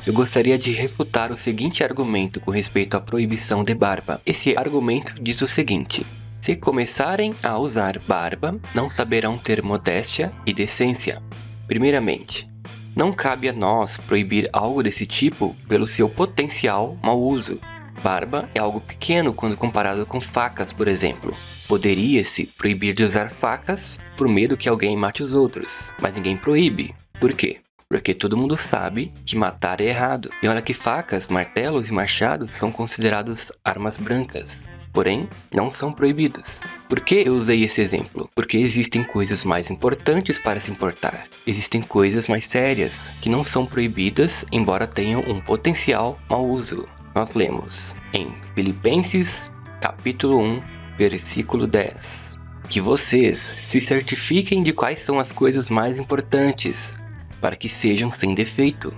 eu gostaria de refutar o seguinte argumento com respeito à proibição de barba. Esse argumento diz o seguinte: se começarem a usar barba, não saberão ter modéstia e decência. Primeiramente, não cabe a nós proibir algo desse tipo pelo seu potencial mau uso. Barba é algo pequeno quando comparado com facas, por exemplo. Poderia-se proibir de usar facas por medo que alguém mate os outros, mas ninguém proíbe. Por quê? Porque todo mundo sabe que matar é errado. E olha que facas, martelos e machados são considerados armas brancas, porém não são proibidos. Por que eu usei esse exemplo? Porque existem coisas mais importantes para se importar. Existem coisas mais sérias que não são proibidas, embora tenham um potencial mau uso. Nós lemos em Filipenses capítulo 1, versículo 10. Que vocês se certifiquem de quais são as coisas mais importantes, para que sejam sem defeito.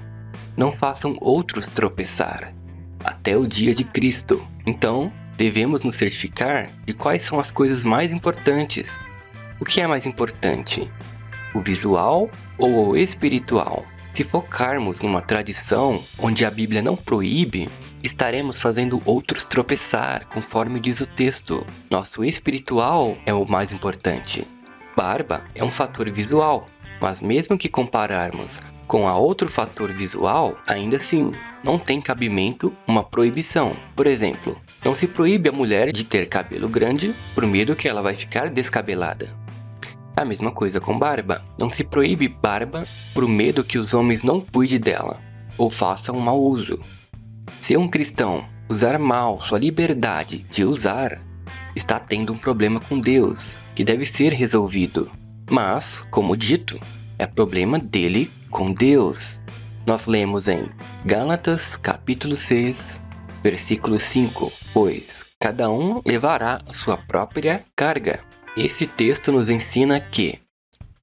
Não façam outros tropeçar, até o dia de Cristo. Então, devemos nos certificar de quais são as coisas mais importantes. O que é mais importante? O visual ou o espiritual? Se focarmos numa tradição onde a Bíblia não proíbe, estaremos fazendo outros tropeçar, conforme diz o texto. Nosso espiritual é o mais importante. Barba é um fator visual, mas mesmo que compararmos com a outro fator visual, ainda assim, não tem cabimento uma proibição. Por exemplo, não se proíbe a mulher de ter cabelo grande por medo que ela vai ficar descabelada. A mesma coisa com barba. Não se proíbe barba por medo que os homens não cuidem dela ou façam um mau uso. Se um cristão usar mal sua liberdade de usar, está tendo um problema com Deus, que deve ser resolvido. Mas, como dito, é problema dele com Deus. Nós lemos em Gálatas capítulo 6, versículo 5, pois cada um levará a sua própria carga. Esse texto nos ensina que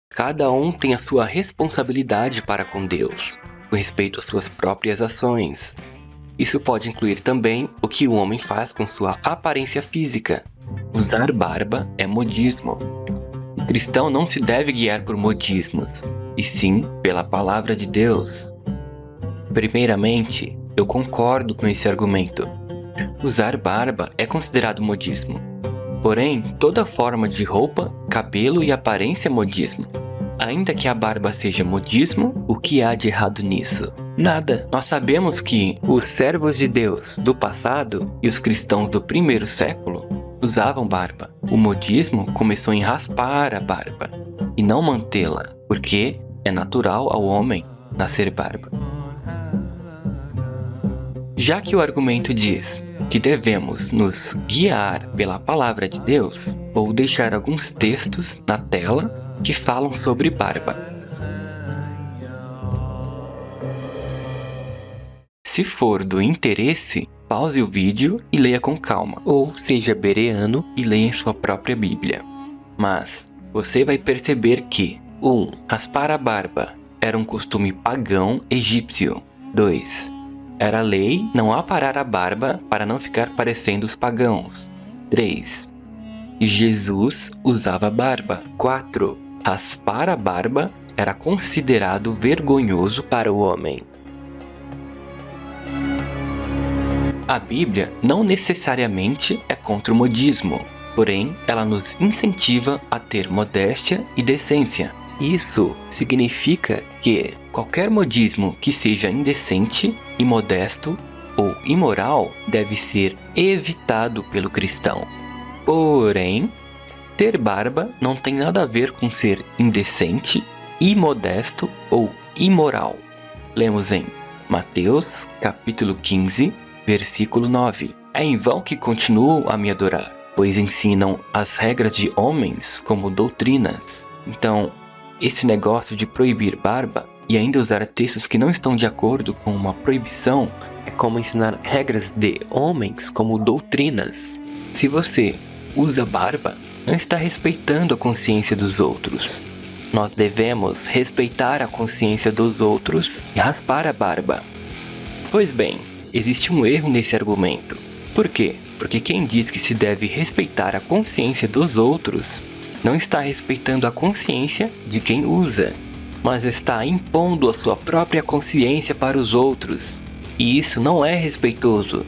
cada um tem a sua responsabilidade para com Deus, com respeito às suas próprias ações. Isso pode incluir também o que o homem faz com sua aparência física. Usar barba é modismo. O cristão não se deve guiar por modismos, e sim pela palavra de Deus. Primeiramente, eu concordo com esse argumento. Usar barba é considerado modismo. Porém, toda forma de roupa, cabelo e aparência é modismo. Ainda que a barba seja modismo, o que há de errado nisso? Nada. Nós sabemos que os servos de Deus do passado e os cristãos do primeiro século usavam barba. O modismo começou em raspar a barba e não mantê-la, porque é natural ao homem nascer barba. Já que o argumento diz que devemos nos guiar pela palavra de Deus, vou deixar alguns textos na tela que falam sobre barba. Se for do interesse, pause o vídeo e leia com calma, ou seja bereano e leia em sua própria Bíblia. Mas você vai perceber que 1. Raspar a barba era um costume pagão egípcio. 2. Era lei não aparar a barba para não ficar parecendo os pagãos. 3. Jesus usava barba. 4. Raspar a barba era considerado vergonhoso para o homem. A Bíblia não necessariamente é contra o modismo, porém ela nos incentiva a ter modéstia e decência. Isso significa que qualquer modismo que seja indecente, imodesto ou imoral deve ser evitado pelo cristão. Porém, ter barba não tem nada a ver com ser indecente, imodesto ou imoral. Lemos em Mateus capítulo 15, versículo 9. É em vão que continuam a me adorar, pois ensinam as regras de homens como doutrinas. Então, esse negócio de proibir barba e ainda usar textos que não estão de acordo com uma proibição é como ensinar regras de homens como doutrinas. Se você usa barba, não está respeitando a consciência dos outros. Nós devemos respeitar a consciência dos outros e raspar a barba. Pois bem, existe um erro nesse argumento. Por quê? Porque quem diz que se deve respeitar a consciência dos outros não está respeitando a consciência de quem usa. mas está impondo a sua própria consciência para os outros. E isso não é respeitoso.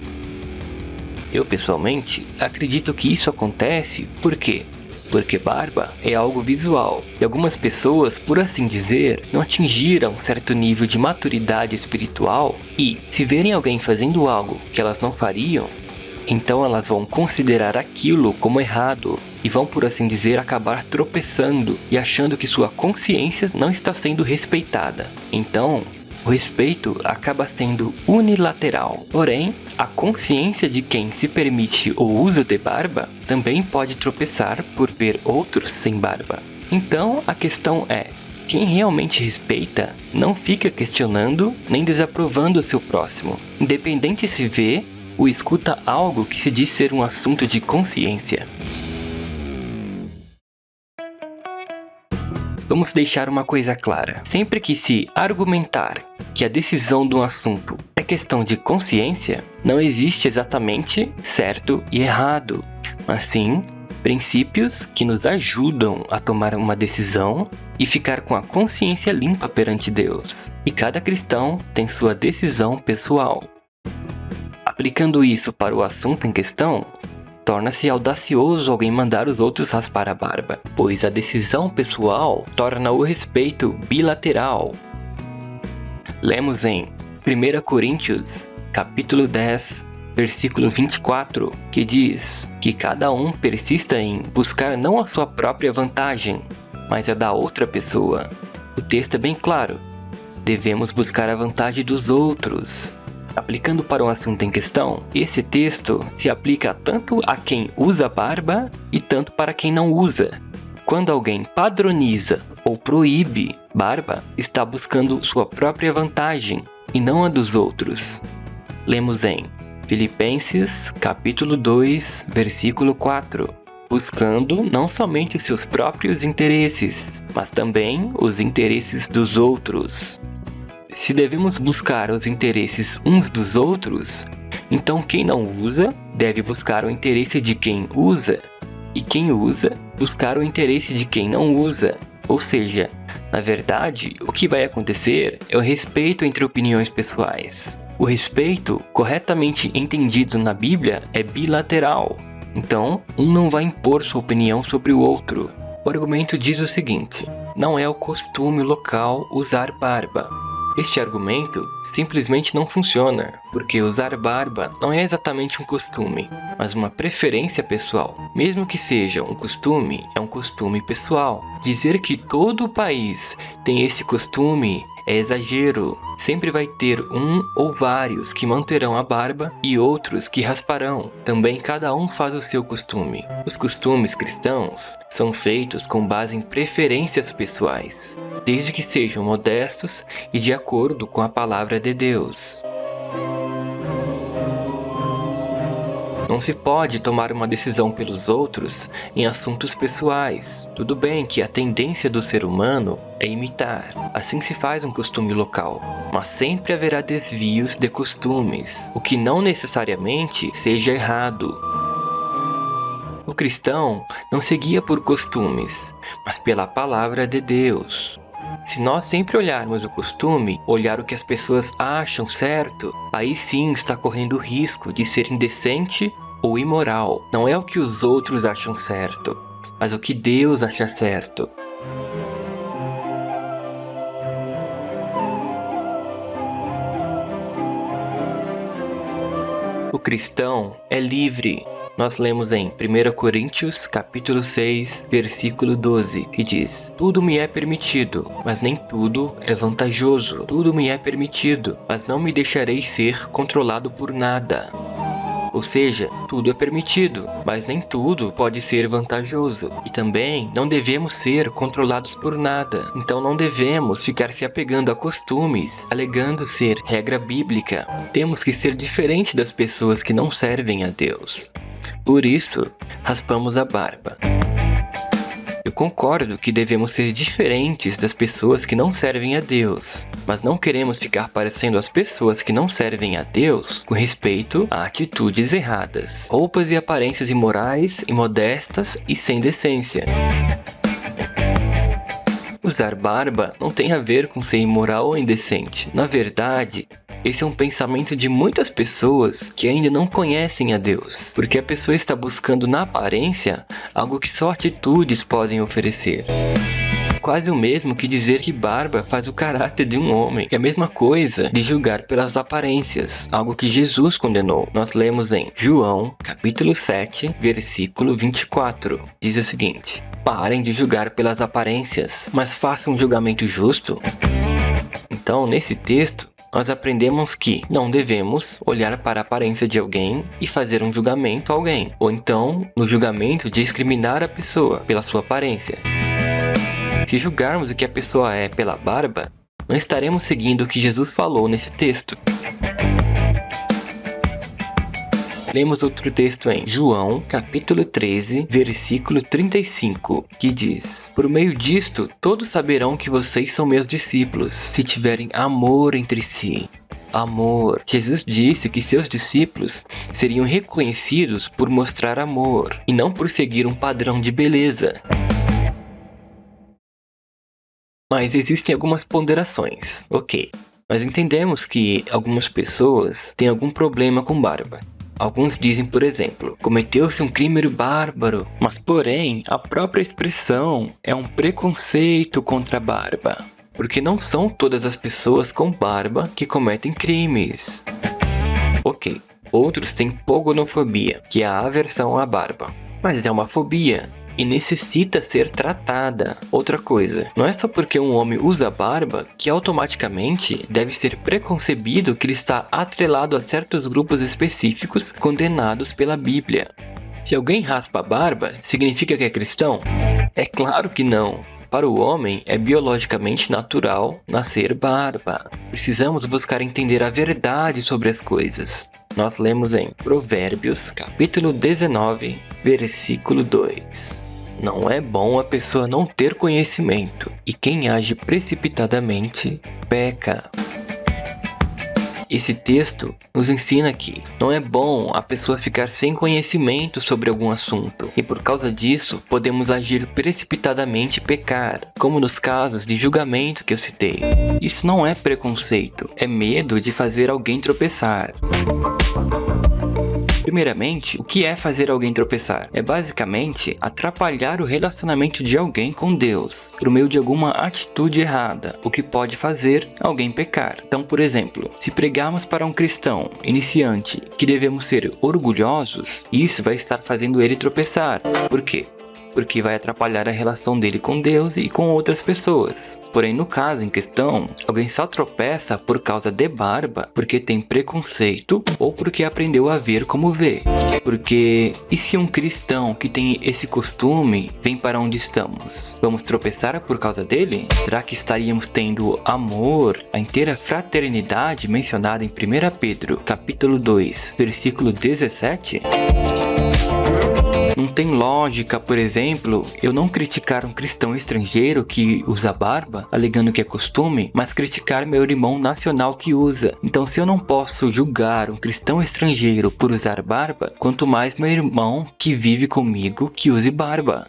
Eu, pessoalmente, acredito que isso acontece por quê? Porque barba é algo visual, e algumas pessoas, por assim dizer, não atingiram certo nível de maturidade espiritual e, se verem alguém fazendo algo que elas não fariam, então elas vão considerar aquilo como errado e vão, por assim dizer, acabar tropeçando e achando que sua consciência não está sendo respeitada. Então, o respeito acaba sendo unilateral. Porém, a consciência de quem se permite o uso de barba também pode tropeçar por ver outros sem barba. Então, a questão é: quem realmente respeita não fica questionando nem desaprovando o seu próximo, independente se vê ou escuta algo que se diz ser um assunto de consciência. Vamos deixar uma coisa clara. Sempre que se argumentar que a decisão de um assunto é questão de consciência, não existe exatamente certo e errado, mas sim princípios que nos ajudam a tomar uma decisão e ficar com a consciência limpa perante Deus. E cada cristão tem sua decisão pessoal. Aplicando isso para o assunto em questão, torna-se audacioso alguém mandar os outros raspar a barba, pois a decisão pessoal torna o respeito bilateral. Lemos em 1 Coríntios, capítulo 10, versículo 24, que diz que cada um persista em buscar não a sua própria vantagem, mas a da outra pessoa. O texto é bem claro: devemos buscar a vantagem dos outros. Aplicando para o assunto em questão, esse texto se aplica tanto a quem usa barba e tanto para quem não usa. Quando alguém padroniza ou proíbe barba, está buscando sua própria vantagem e não a dos outros. Lemos em Filipenses, capítulo 2, versículo 4. Buscando não somente seus próprios interesses, mas também os interesses dos outros. Se devemos buscar os interesses uns dos outros, então quem não usa deve buscar o interesse de quem usa, e quem usa buscar o interesse de quem não usa. Ou seja, na verdade, o que vai acontecer é o respeito entre opiniões pessoais. O respeito, corretamente entendido na Bíblia, é bilateral. Então, um não vai impor sua opinião sobre o outro. O argumento diz o seguinte: não é o costume local usar barba. Este argumento simplesmente não funciona, porque usar barba não é exatamente um costume, mas uma preferência pessoal. Mesmo que seja um costume, é um costume pessoal. Dizer que todo o país tem esse costume é exagero. Sempre vai ter um ou vários que manterão a barba e outros que rasparão. Também cada um faz o seu costume. Os costumes cristãos são feitos com base em preferências pessoais, desde que sejam modestos e de acordo com a palavra de Deus. Não se pode tomar uma decisão pelos outros em assuntos pessoais. Tudo bem que a tendência do ser humano é imitar. Assim se faz um costume local. Mas sempre haverá desvios de costumes, o que não necessariamente seja errado. O cristão não se guia por costumes, mas pela palavra de Deus. Se nós sempre olharmos o costume, olhar o que as pessoas acham certo, aí sim está correndo o risco de ser indecente ou imoral. Não é o que os outros acham certo, mas o que Deus acha certo. O cristão é livre. Nós lemos em 1 Coríntios, capítulo 6, versículo 12, que diz: tudo me é permitido, mas nem tudo é vantajoso. Tudo me é permitido, mas não me deixarei ser controlado por nada. Ou seja, tudo é permitido, mas nem tudo pode ser vantajoso. E também não devemos ser controlados por nada. Então não devemos ficar se apegando a costumes, alegando ser regra bíblica. Temos que ser diferente das pessoas que não servem a Deus. Por isso, raspamos a barba. Eu concordo que devemos ser diferentes das pessoas que não servem a Deus, mas não queremos ficar parecendo as pessoas que não servem a Deus com respeito a atitudes erradas, roupas e aparências imorais, imodestas e sem decência. Usar barba não tem a ver com ser imoral ou indecente. Na verdade, esse é um pensamento de muitas pessoas que ainda não conhecem a Deus, porque a pessoa está buscando na aparência algo que só atitudes podem oferecer. Quase o mesmo que dizer que barba faz o caráter de um homem. É a mesma coisa de julgar pelas aparências, algo que Jesus condenou. Nós lemos em João, capítulo 7, versículo 24. Diz o seguinte: parem de julgar pelas aparências, mas façam um julgamento justo. Então, nesse texto, nós aprendemos que não devemos olhar para a aparência de alguém e fazer um julgamento a alguém, ou então, no julgamento, discriminar a pessoa pela sua aparência. Se julgarmos o que a pessoa é pela barba, não estaremos seguindo o que Jesus falou nesse texto. Lemos outro texto em João, capítulo 13, versículo 35, que diz: por meio disto, todos saberão que vocês são meus discípulos, se tiverem amor entre si. Amor. Jesus disse que seus discípulos seriam reconhecidos por mostrar amor, e não por seguir um padrão de beleza. Mas existem algumas ponderações. Ok, nós entendemos que algumas pessoas têm algum problema com barba. Alguns dizem, por exemplo, cometeu-se um crime bárbaro, mas porém a própria expressão é um preconceito contra a barba, porque não são todas as pessoas com barba que cometem crimes. Ok, outros têm pogonofobia, que é a aversão à barba, mas é uma fobia e necessita ser tratada. Outra coisa, não é só porque um homem usa barba que automaticamente deve ser preconcebido que ele está atrelado a certos grupos específicos condenados pela Bíblia. Se alguém raspa a barba, significa que é cristão? É claro que não. Para o homem, é biologicamente natural nascer barba. Precisamos buscar entender a verdade sobre as coisas. Nós lemos em Provérbios, capítulo 19, versículo 2. Não é bom a pessoa não ter conhecimento, e quem age precipitadamente, peca. Esse texto nos ensina que não é bom a pessoa ficar sem conhecimento sobre algum assunto, e por causa disso, podemos agir precipitadamente e pecar, como nos casos de julgamento que eu citei. Isso não é preconceito, é medo de fazer alguém tropeçar. Primeiramente, o que é fazer alguém tropeçar? É basicamente atrapalhar o relacionamento de alguém com Deus, por meio de alguma atitude errada, o que pode fazer alguém pecar. Então, por exemplo, se pregarmos para um cristão iniciante que devemos ser orgulhosos, isso vai estar fazendo ele tropeçar. Por quê? Porque vai atrapalhar a relação dele com Deus e com outras pessoas. Porém, no caso em questão, alguém só tropeça por causa de barba, porque tem preconceito ou porque aprendeu a ver como vê. Porque, e se um cristão que tem esse costume vem para onde estamos? Vamos tropeçar por causa dele? Será que estaríamos tendo amor, a inteira fraternidade mencionada em 1 Pedro, capítulo 2, versículo 17? Não tem lógica, por exemplo, eu não criticar um cristão estrangeiro que usa barba, alegando que é costume, mas criticar meu irmão nacional que usa. Então, se eu não posso julgar um cristão estrangeiro por usar barba, quanto mais meu irmão que vive comigo que use barba.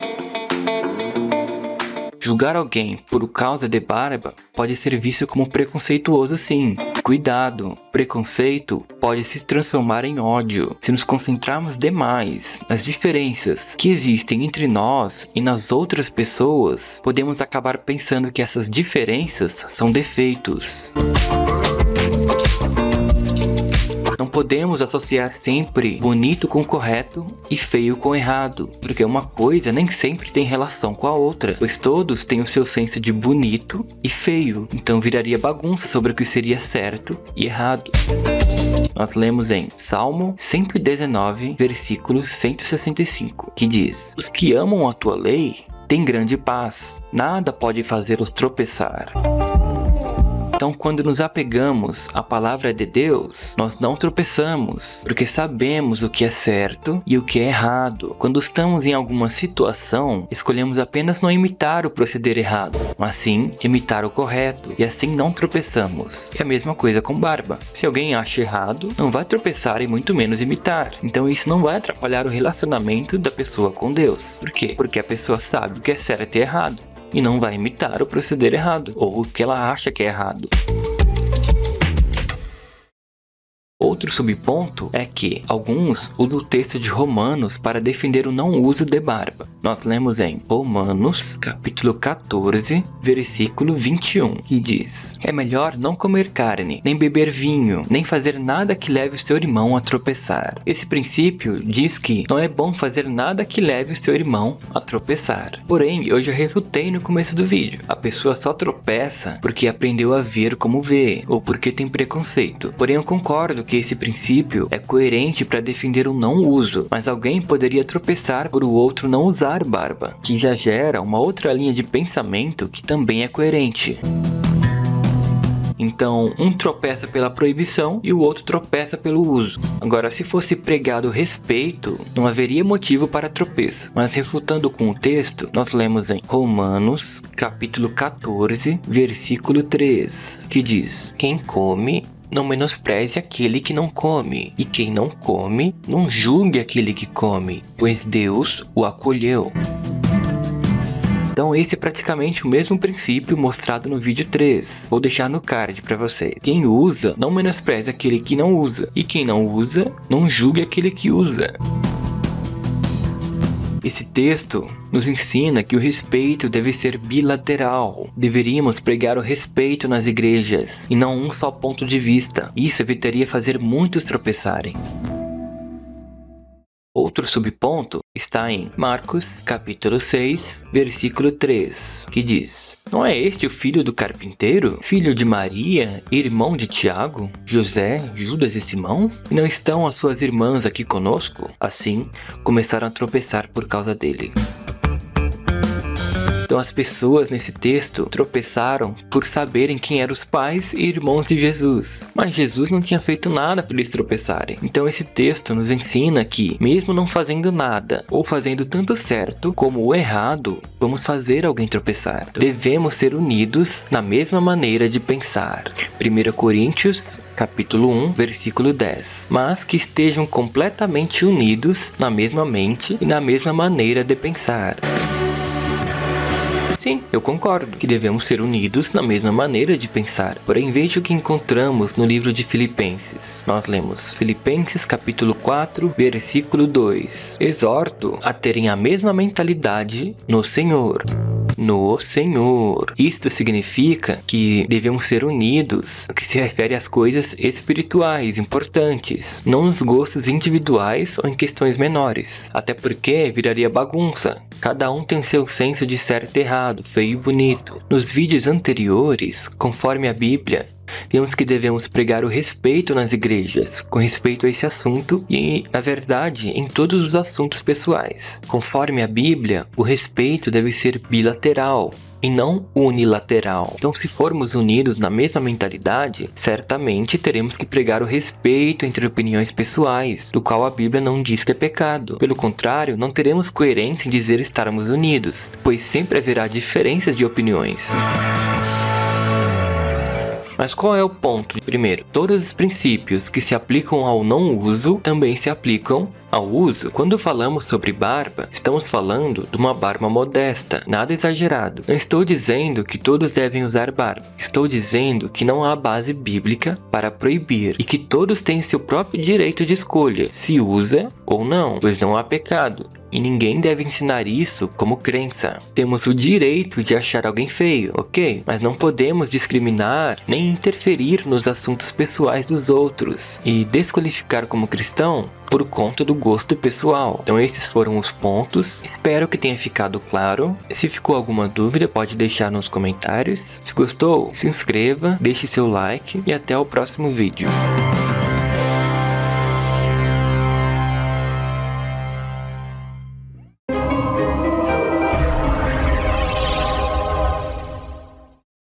Julgar alguém por causa de barba pode ser visto como preconceituoso, sim. Cuidado, preconceito pode se transformar em ódio. Se nos concentrarmos demais nas diferenças que existem entre nós e nas outras pessoas, podemos acabar pensando que essas diferenças são defeitos. Não podemos associar sempre bonito com correto e feio com errado, porque uma coisa nem sempre tem relação com a outra, pois todos têm o seu senso de bonito e feio, então viraria bagunça sobre o que seria certo e errado. Nós lemos em Salmo 119, versículo 165, que diz: os que amam a tua lei têm grande paz, nada pode fazê-los tropeçar. Então, quando nos apegamos à palavra de Deus, nós não tropeçamos, porque sabemos o que é certo e o que é errado. Quando estamos em alguma situação, escolhemos apenas não imitar o proceder errado, mas sim imitar o correto, e assim não tropeçamos. É a mesma coisa com barba. Se alguém acha errado, não vai tropeçar e muito menos imitar. Então isso não vai atrapalhar o relacionamento da pessoa com Deus. Por quê? Porque a pessoa sabe o que é certo e errado. e não vai imitar o proceder errado, ou o que ela acha que é errado. Outro subponto é que alguns usam o texto de Romanos para defender o não uso de barba. Nós lemos em Romanos, capítulo 14, versículo 21, que diz: é melhor não comer carne, nem beber vinho, nem fazer nada que leve o seu irmão a tropeçar. Esse princípio diz que não é bom fazer nada que leve o seu irmão a tropeçar. Porém, eu já refutei no começo do vídeo. A pessoa só tropeça porque aprendeu a ver como vê, ou porque tem preconceito. Porém, eu concordo que esse princípio é coerente para defender o não uso, mas alguém poderia tropeçar por o outro não usar barba, que já gera uma outra linha de pensamento que também é coerente. Então, um tropeça pela proibição e o outro tropeça pelo uso. Agora, se fosse pregado respeito, não haveria motivo para tropeço. Mas refutando com o texto, nós lemos em Romanos, capítulo 14, versículo 3, que diz: quem come, não menospreze aquele que não come, e quem não come, não julgue aquele que come, pois Deus o acolheu. Então esse é praticamente o mesmo princípio mostrado no vídeo 3. Vou deixar no card para vocês. Quem usa, não menospreze aquele que não usa, e quem não usa, não julgue aquele que usa. Esse texto nos ensina que o respeito deve ser bilateral. Deveríamos pregar o respeito nas igrejas, e não um só ponto de vista. Isso evitaria fazer muitos tropeçarem. Outro subponto está em Marcos, capítulo 6, versículo 3, que diz: não é este o filho do carpinteiro, filho de Maria, irmão de Tiago, José, Judas e Simão? E não estão as suas irmãs aqui conosco? Assim, começaram a tropeçar por causa dele. Então as pessoas nesse texto tropeçaram por saberem quem eram os pais e irmãos de Jesus. Mas Jesus não tinha feito nada para eles tropeçarem. Então esse texto nos ensina que, mesmo não fazendo nada, ou fazendo tanto certo como o errado, vamos fazer alguém tropeçar. Devemos ser unidos na mesma maneira de pensar. 1 Coríntios, capítulo 1, versículo 10. Mas que estejam completamente unidos na mesma mente e na mesma maneira de pensar. Sim, eu concordo que devemos ser unidos na mesma maneira de pensar. Porém, veja o que encontramos no livro de Filipenses. Nós lemos Filipenses capítulo 4, versículo 2. Exorto a terem a mesma mentalidade no Senhor. No Senhor. Isto significa que devemos ser unidos, o que se refere às coisas espirituais importantes, não nos gostos individuais ou em questões menores. Até porque viraria bagunça. Cada um tem seu senso de certo e errado, feio e bonito. Nos vídeos anteriores, conforme a Bíblia, vimos que devemos pregar o respeito nas igrejas, com respeito a esse assunto e, na verdade, em todos os assuntos pessoais. Conforme a Bíblia, o respeito deve ser bilateral e não unilateral. Então, se formos unidos na mesma mentalidade, certamente teremos que pregar o respeito entre opiniões pessoais, do qual a Bíblia não diz que é pecado. Pelo contrário, não teremos coerência em dizer estarmos unidos, pois sempre haverá diferenças de opiniões. Mas qual é o ponto? Primeiro, todos os princípios que se aplicam ao não uso também se aplicam ao uso. Quando falamos sobre barba, estamos falando de uma barba modesta, nada exagerado. Não estou dizendo que todos devem usar barba. Estou dizendo que não há base bíblica para proibir e que todos têm seu próprio direito de escolha, se usa ou não, pois não há pecado. E ninguém deve ensinar isso como crença. Temos o direito de achar alguém feio, ok? Mas não podemos discriminar nem interferir nos assuntos pessoais dos outros e desqualificar como cristão por conta do gosto pessoal. Então esses foram os pontos. Espero que tenha ficado claro. Se ficou alguma dúvida, pode deixar nos comentários. Se gostou, se inscreva, deixe seu like e até o próximo vídeo.